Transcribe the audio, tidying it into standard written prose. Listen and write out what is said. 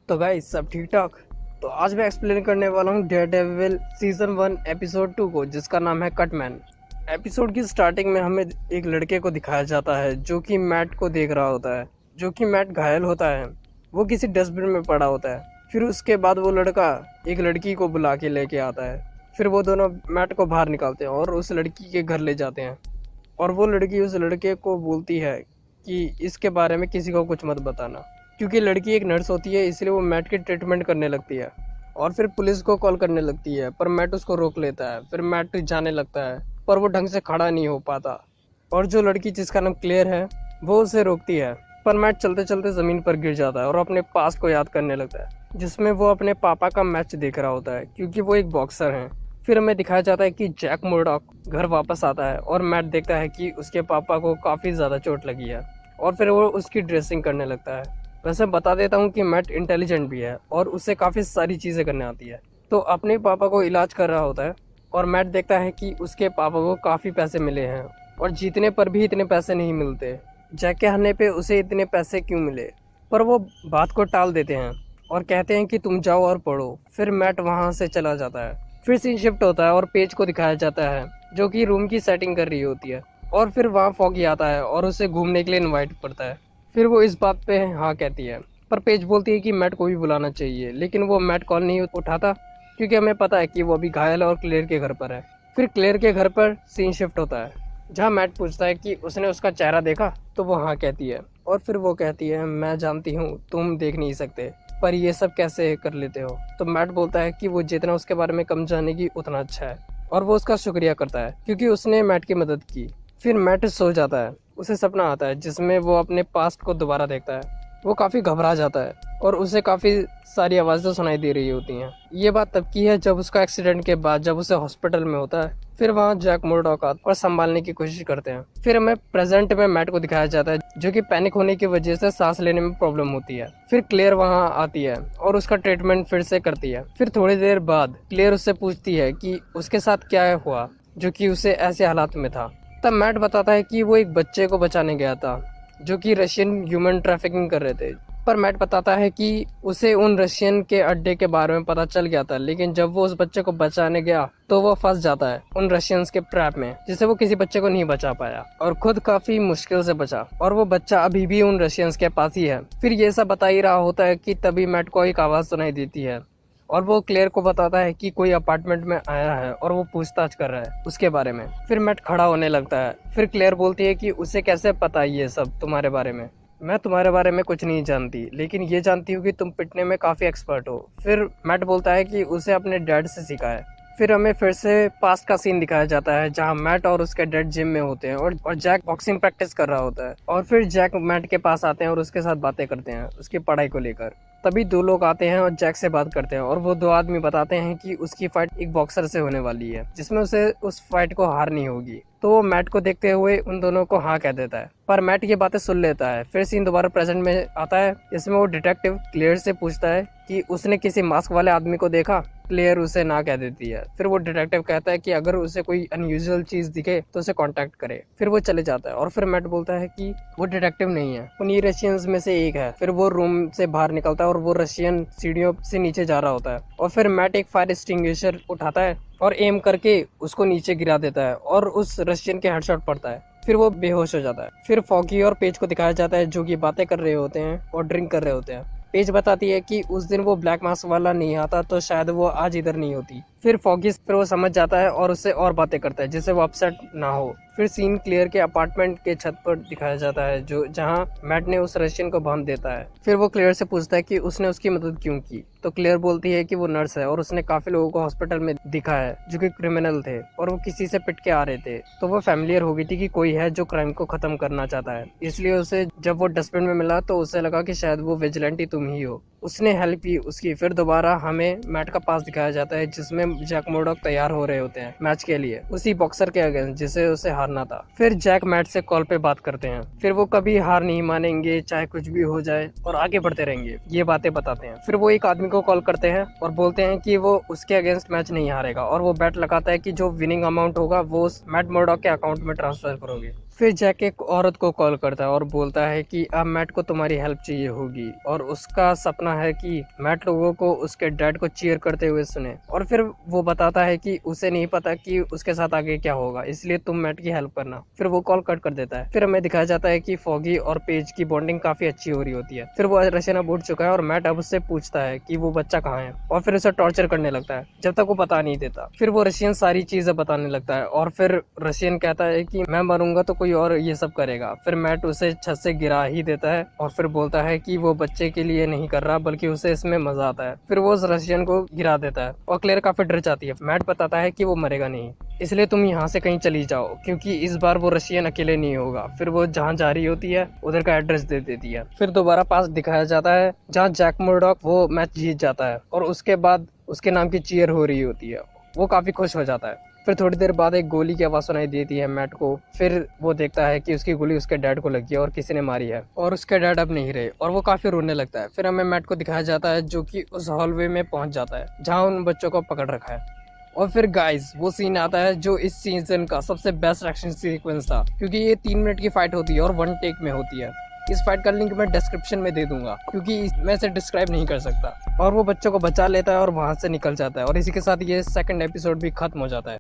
तो गाइस सब ठीक ठाक। तो आज मैं एक्सप्लेन करने वाला हूँ डेयरडेविल सीजन 1 एपिसोड 2 को, जिसका नाम है कटमैन। एपिसोड की स्टार्टिंग में हमें एक लड़के को दिखाया जाता है जो कि मैट को देख रहा होता है। जो कि मैट घायल होता है, वो किसी डस्टबिन में पड़ा होता है। फिर उसके बाद वो लड़का एक लड़की को बुला के लेके आता है। फिर वो दोनों मैट को बाहर निकालते हैं और उस लड़की के घर ले जाते हैं। और वो लड़की उस लड़के को बोलती है कि इसके बारे में किसी को कुछ मत बताना, क्योंकि लड़की एक नर्स होती है, इसलिए वो मैट की ट्रीटमेंट करने लगती है। और फिर पुलिस को कॉल करने लगती है, पर मैट उसको रोक लेता है। फिर मैट जाने लगता है, पर वो ढंग से खड़ा नहीं हो पाता। और जो लड़की जिसका नाम क्लेयर है, वो उसे रोकती है, पर मैट चलते चलते ज़मीन पर गिर जाता है और अपने पास्ट को याद करने लगता है, जिसमें वो अपने पापा का मैच देख रहा होता है, क्योंकि वो एक बॉक्सर हैं। फिर हमें दिखाया जाता है कि जैक मुर्डॉक घर वापस आता है और मैट देखता है कि उसके पापा को काफ़ी ज़्यादा चोट लगी है। और फिर वो उसकी ड्रेसिंग करने लगता है। वैसे बता देता हूँ कि मैट इंटेलिजेंट भी है और उसे काफ़ी सारी चीज़ें करने आती है। तो अपने पापा को इलाज कर रहा होता है और मैट देखता है कि उसके पापा को काफ़ी पैसे मिले हैं और जीतने पर भी इतने पैसे नहीं मिलते। जैक के हारने पे उसे इतने पैसे क्यों मिले, पर वो बात को टाल देते हैं और कहते हैं कि तुम जाओ और पढ़ो। फिर मैट वहाँ से चला जाता है। फिर सीन शिफ्ट होता है और पेज को दिखाया जाता है जो कि रूम की सेटिंग कर रही होती है। और फिर वहाँ फॉगी आता है और उसे घूमने के लिए इनवाइट करता है। फिर वो इस बात पे हाँ कहती है, पर पेज बोलती है कि मैट को भी बुलाना चाहिए, लेकिन वो मैट कॉल नहीं उठाता, क्योंकि हमें पता है कि वो अभी घायल है और क्लेयर के घर पर है। फिर क्लेयर के घर पर सीन शिफ्ट होता है, जहाँ मैट पूछता है कि उसने उसका चेहरा देखा, तो वो हाँ कहती है। और फिर वो कहती है, मैं जानती हूँ तुम देख नहीं सकते, पर ये सब कैसे कर लेते हो। तो मैट बोलता है कि वो जितना उसके बारे में कम जानेगी उतना अच्छा है, और वो उसका शुक्रिया करता है क्योंकि उसने मैट की मदद की। फिर मैट सो जाता है। उसे सपना आता है जिसमें वो अपने पास्ट को दोबारा देखता है। वो काफ़ी घबरा जाता है और उसे काफ़ी सारी आवाज़ें सुनाई दे रही होती हैं। ये बात तब की है जब उसका एक्सीडेंट के बाद जब उसे हॉस्पिटल में होता है। फिर वहाँ जैक मुर्डॉक आता और संभालने की कोशिश करते हैं। फिर हमें प्रेजेंट में मैट को दिखाया जाता है जो कि पैनिक होने की वजह से सांस लेने में प्रॉब्लम होती है। फिर क्लेयर वहाँ आती है और उसका ट्रीटमेंट फिर से करती है। फिर थोड़ी देर बाद क्लेयर उससे पूछती है कि उसके साथ क्या हुआ जो कि उसे ऐसे हालात में था। तब मैट बताता है कि वो एक बच्चे को बचाने गया था जो कि रशियन ह्यूमन ट्रैफिकिंग कर रहे थे। पर मैट बताता है कि उसे उन रशियन के अड्डे के बारे में पता चल गया था, लेकिन जब वो उस बच्चे को बचाने गया तो वो फंस जाता है उन रशियंस के ट्रैप में, जिससे वो किसी बच्चे को नहीं बचा पाया और खुद काफी मुश्किल से बचा। और वो बच्चा अभी भी उन रशियंस के पास ही है। फिर ये सब बता ही रहा होता है कि तभी मैट को एक आवाज सुनाई देती है और वो क्लेयर को बताता है कि कोई अपार्टमेंट में आया है और वो पूछताछ कर रहा है उसके बारे में। फिर मैट खड़ा होने लगता है। फिर क्लेयर बोलती है कि उसे कैसे पता ये सब तुम्हारे बारे में। मैं तुम्हारे बारे में कुछ नहीं जानती, लेकिन ये जानती हूँ कि तुम पिटने में काफी एक्सपर्ट हो। फिर मैट बोलता है कि उसे अपने डैड से सीखा है। फिर हमें फिर से पास्ट का सीन दिखाया जाता है जहाँ मैट और उसके डैड जिम में होते हैं और जैक बॉक्सिंग प्रैक्टिस कर रहा होता है। और फिर जैक मैट के पास आते हैं और उसके साथ बातें करते हैं उसकी पढ़ाई को लेकर। तभी दो लोग आते हैं और जैक से बात करते हैं और वो दो आदमी बताते हैं कि उसकी फाइट एक बॉक्सर से होने वाली है, जिसमें उसे उस फाइट को हारनी होगी। तो वो मैट को देखते हुए उन दोनों को हाँ कह देता है, पर मैट ये बातें सुन लेता है। फिर सीन दोबारा प्रेजेंट में आता है, इसमें वो डिटेक्टिव क्लेयर से पूछता है कि उसने किसी मास्क वाले आदमी को देखा। क्लेयर उसे ना कह देती है। फिर वो डिटेक्टिव कहता है कि अगर उसे कोई अनयूजुअल चीज दिखे तो उसे कांटेक्ट करे। फिर वो चले जाता है और फिर मैट बोलता है कि वो डिटेक्टिव नहीं है, उन्हीं रशियंस में से एक है। फिर वो रूम से बाहर निकलता है और वो रशियन सीढ़ियों से नीचे जा रहा होता है और फिर मैट एक फायर एक्सटिंग्विशर उठाता है और एम करके उसको नीचे गिरा देता है और उस रशियन के हेडशॉट पड़ता है। फिर वो बेहोश हो जाता है। फिर फॉगी और पेज को दिखाया जाता है जो कि बातें कर रहे होते हैं और ड्रिंक कर रहे होते हैं। पेज बताती है कि उस दिन वो ब्लैक मास्क वाला नहीं आता तो शायद वो आज इधर नहीं होती। फिर फॉगी फिर वो समझ जाता है और उससे और बातें करता है जिससे वो अपसेट ना हो। फिर सीन क्लियर के अपार्टमेंट के छत पर दिखाया जाता है जो जहां मैट ने उस रशियन को बांध देता है। फिर वो क्लियर से पूछता है कि उसने उसकी मदद क्यों की। तो क्लियर बोलती है कि वो नर्स है और उसने काफी लोगों को हॉस्पिटल में दिखा है जो कि क्रिमिनल थे और वो किसी से पिट के आ रहे थे। तो वो फैमिलियर हो गई थी कि कोई है जो क्राइम को खत्म करना चाहता है, इसलिए उसे जब वो डस्टबिन में मिला तो उसे लगा कि शायद वो विजिलेंटी तुम ही हो। उसने हेल्प की उसकी। फिर दोबारा हमें मैट का पास दिखाया जाता है जिसमें जैक मुर्डॉक तैयार हो रहे होते हैं मैच के लिए उसी बॉक्सर के अगेंस्ट जिसे उसे हारना था। फिर जैक मैट से कॉल पे बात करते हैं। फिर वो कभी हार नहीं मानेंगे चाहे कुछ भी हो जाए और आगे बढ़ते रहेंगे, ये बातें बताते हैं। फिर वो एक आदमी को कॉल करते हैं और बोलते हैं कि वो उसके अगेंस्ट मैच नहीं हारेगा और वो बैट लगाता है कि जो विनिंग अमाउंट होगा वो मैट मुर्डॉक के अकाउंट में ट्रांसफर करोगे। फिर जैक एक औरत को कॉल करता है और बोलता है कि अब मैट को तुम्हारी हेल्प चाहिए होगी और उसका सपना है कि मैट लोगों को उसके डैड को चीयर करते हुए सुने। और फिर वो बताता है कि उसे नहीं पता कि उसके साथ आगे क्या होगा, इसलिए तुम मैट की हेल्प करना। फिर वो कॉल कट कर देता है। फिर हमें दिखाया जाता है कि फॉगी और पेज की बॉन्डिंग काफी अच्छी हो रही होती है। फिर वो रशियन अब उठ चुका है और मैट अब उससे पूछता है कि वो बच्चा कहाँ है और फिर उसे टॉर्चर करने लगता है जब तक वो बता नहीं देता। फिर वो रशियन सारी चीजें बताने लगता है और फिर रशियन कहता है कि मैं मरूंगा तो कोई और ये सब करेगा। फिर मैट उसे छत से गिरा ही देता है और फिर बोलता है कि वो बच्चे के लिए नहीं कर रहा बल्कि उसे इसमें मजा आता है। फिर वो उस रशियन को गिरा देता है और क्लेयर काफी डर जाती है। मैट बताता है कि वो मरेगा नहीं, इसलिए तुम यहाँ से कहीं चली जाओ, क्योंकि इस बार वो रशियन अकेले नहीं होगा। फिर वो जहाँ जा रही होती है उधर का एड्रेस दे देती है। फिर दोबारा पास दिखाया जाता है जहाँ जैक मुर्डॉक वो मैच जीत जाता है और उसके बाद उसके नाम की चीयर हो रही होती है। वो काफी खुश हो जाता है। फिर थोड़ी देर बाद एक गोली की आवाज सुनाई देती है मैट को। फिर वो देखता है कि उसकी गोली उसके डैड को लगी है और किसी ने मारी है और उसके डैड अब नहीं रहे और वो काफी रोने लगता है। फिर हमें मैट को दिखाया जाता है जो कि उस हॉलवे में पहुंच जाता है जहाँ उन बच्चों को पकड़ रखा है। और फिर गाइस वो सीन आता है जो इस सीजन का सबसे बेस्ट एक्शन सीक्वेंस था, क्योंकि ये 3 मिनट की फाइट होती है और 1 टेक में होती है। इस फाइट का लिंक मैं डिस्क्रिप्शन में दे दूंगा क्योंकि मैं इसे डिस्क्राइब नहीं कर सकता। और वो बच्चों को बचा लेता है और वहां से निकल जाता है और इसी के साथ ये सेकंड एपिसोड भी खत्म हो जाता है।